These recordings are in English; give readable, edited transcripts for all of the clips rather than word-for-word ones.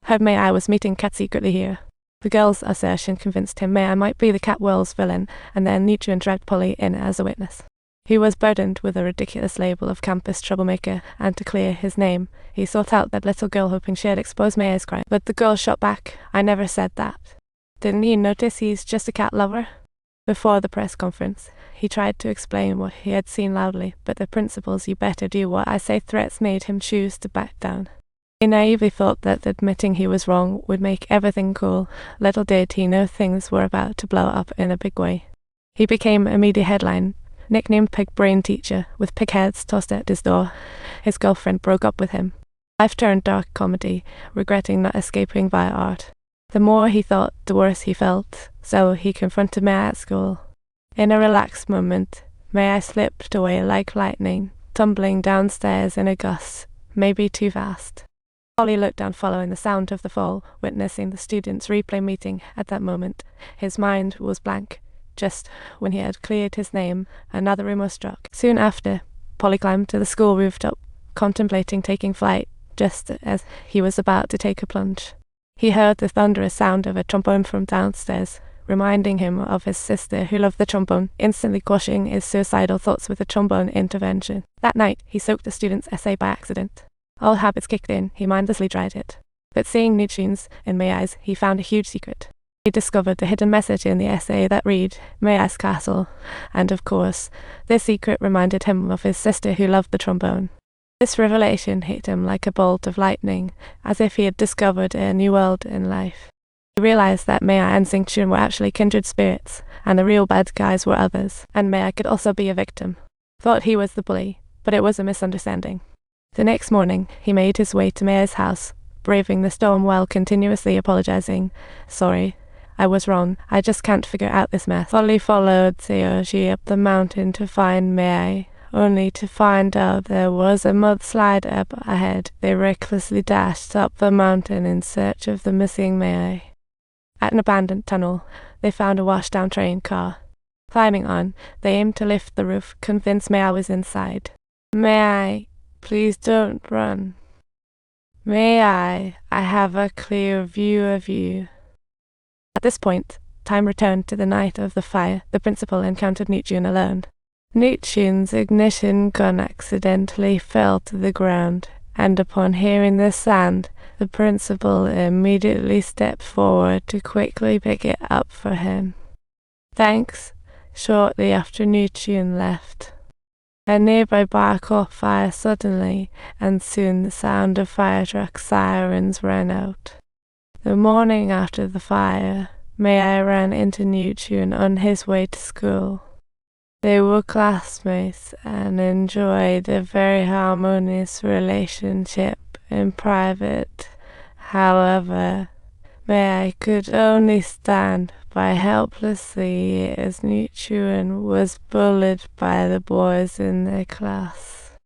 Heard May I was meeting Cat secretly here. The girl's assertion convinced him May I might be the Cat World's villain, and then Nichiren dragged Polly in as a witness. He was burdened with a ridiculous label of campus troublemaker, and to clear his name, he sought out that little girl hoping she'd expose May Ai's crime. But the girl shot back, "I never said that. Didn't you notice he's just a cat lover?" Before the press conference, he tried to explain what he had seen loudly, but the principal's "you better do what I say" threats made him choose to back down. He naively thought that admitting he was wrong would make everything cool. Little did he know things were about to blow up in a big way. He became a media headline, nicknamed Pig Brain Teacher, with pig heads tossed at his door. His girlfriend broke up with him. Life turned dark comedy, regretting not escaping via art. The more he thought, the worse he felt, so he confronted May at school. In a relaxed moment, May I slipped away like lightning, tumbling downstairs in a gust, maybe too fast. Polly looked down following the sound of the fall, witnessing the students' replay meeting. At that moment, his mind was blank. Just when he had cleared his name, another rumour struck. Soon after, Polly climbed to the school rooftop, contemplating taking flight, just as he was about to take a plunge. He heard the thunderous sound of a trombone from downstairs, reminding him of his sister who loved the trombone, instantly quashing his suicidal thoughts with a trombone intervention. That night, he soaked the student's essay by accident. Old habits kicked in, he mindlessly dried it. But seeing Nichiren's in May Ai's, he found a huge secret. He discovered the hidden message in the essay that read, "May Ai's Castle," and of course, this secret reminded him of his sister who loved the trombone. This revelation hit him like a bolt of lightning, as if he had discovered a new world in life. He realized that May Ai and Xingqian were actually kindred spirits, and the real bad guys were others, and May Ai could also be a victim. Thought he was the bully, but it was a misunderstanding. The next morning, he made his way to May Ai's house, braving the storm while continuously apologizing. "Sorry, I was wrong. I just can't figure out this mess." Polly followed Tsuyoshi up the mountain to find May Ai, only to find out there was a mudslide up ahead. They recklessly dashed up the mountain in search of the missing May Ai. At an abandoned tunnel, they found a washed-down train car. Climbing on, they aimed to lift the roof, convinced May Ai was inside. "May I? Please don't run. May I have a clear view of you." At this point, time returned to the night of the fire. The principal encountered Nichiren alone. Nichiren's ignition gun accidentally fell to the ground, and upon hearing the sound, the principal immediately stepped forward to quickly pick it up for him. Thanks. Shortly after Nichiren left, a nearby bar caught fire suddenly, and soon the sound of fire truck sirens rang out. The morning after the fire, May Ai ran into Nichiren on his way to school. They were classmates and enjoyed a very harmonious relationship in private. However, May Ai could only stand by helplessly as Nichiren was bullied by the boys in their class.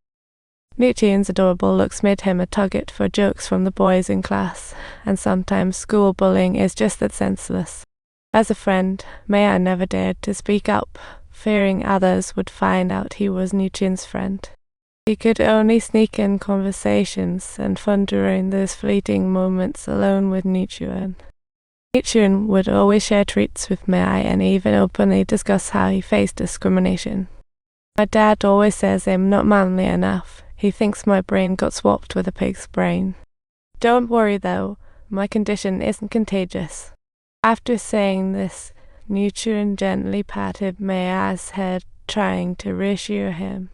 Nichiren's adorable looks made him a target for jokes from the boys in class, and sometimes school bullying is just that senseless. As a friend, May Ai never dared to speak up, fearing others would find out he was Nichiren's friend. He could only sneak in conversations and fun during those fleeting moments alone with Nichiren. Nichiren would always share treats with May Ai and even openly discuss how he faced discrimination. "My dad always says I'm not manly enough. He thinks my brain got swapped with a pig's brain. Don't worry though, my condition isn't contagious." After saying this, Nichiren gently patted May Ai's head, trying to reassure him.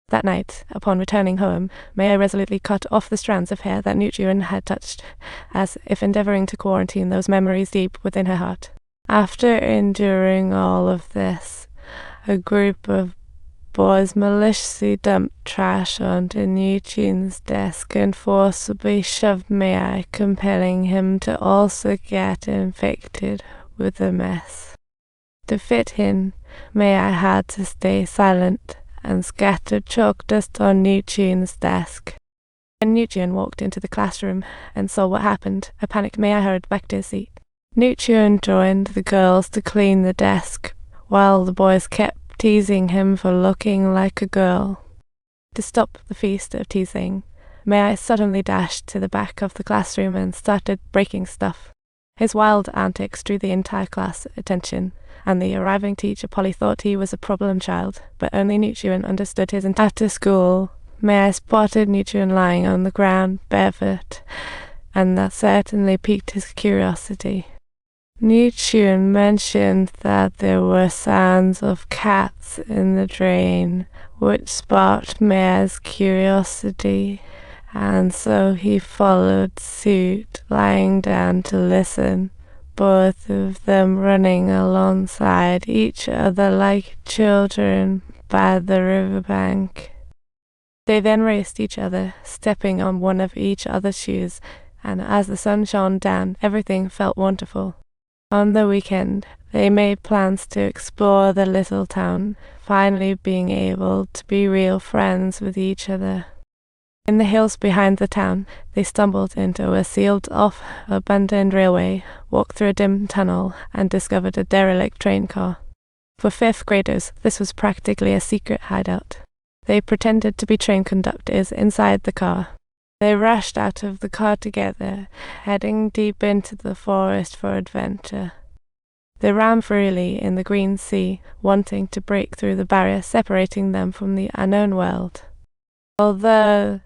That night, upon returning home, May Ai resolutely cut off the strands of hair that Nichiren had touched, as if endeavoring to quarantine those memories deep within her heart. After enduring all of this, a group of boys maliciously dumped trash onto Nichiren's desk and forcibly shoved May Ai, compelling him to also get infected with the mess. To fit in, May Ai had to stay silent and scattered chalk dust on Nichiren's desk. When Nichiren walked into the classroom and saw what happened, a panicked May Ai hurried back to his seat. Nichiren joined the girls to clean the desk, while the boys kept teasing him for looking like a girl. To stop the feast of teasing, May suddenly dashed to the back of the classroom and started breaking stuff. His wild antics drew the entire class attention, and the arriving teacher Polly thought he was a problem child, but only Nutrian understood his intent. After school, May spotted Nutrian lying on the ground, barefoot, and that certainly piqued his curiosity. Nutrian mentioned that there were sounds of cats in the drain, which sparked May's curiosity, and so he followed suit, lying down to listen, both of them running alongside each other like children by the riverbank. They then raced each other, stepping on one of each other's shoes, and as the sun shone down, everything felt wonderful. On the weekend, they made plans to explore the little town, finally being able to be real friends with each other. In the hills behind the town, they stumbled into a sealed-off, abandoned railway, walked through a dim tunnel, and discovered a derelict train car. For fifth graders, this was practically a secret hideout. They pretended to be train conductors inside the car. They rushed out of the car together, heading deep into the forest for adventure. They ran freely in the green sea, wanting to break through the barrier separating them from the unknown world. Although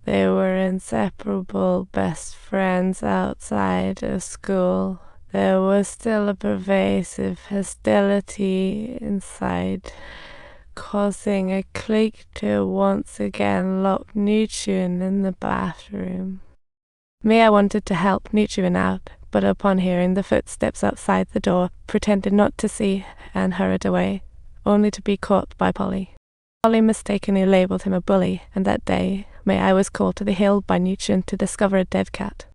they were inseparable best friends outside of school, there was still a pervasive hostility inside, causing a clique to once again lock Nutrian in the bathroom. Mia wanted to help Nutrian out, but upon hearing the footsteps outside the door, pretended not to see and hurried away, only to be caught by Polly. Polly mistakenly labelled him a bully, and that day Mia was called to the hill by Nutrian to discover a dead cat.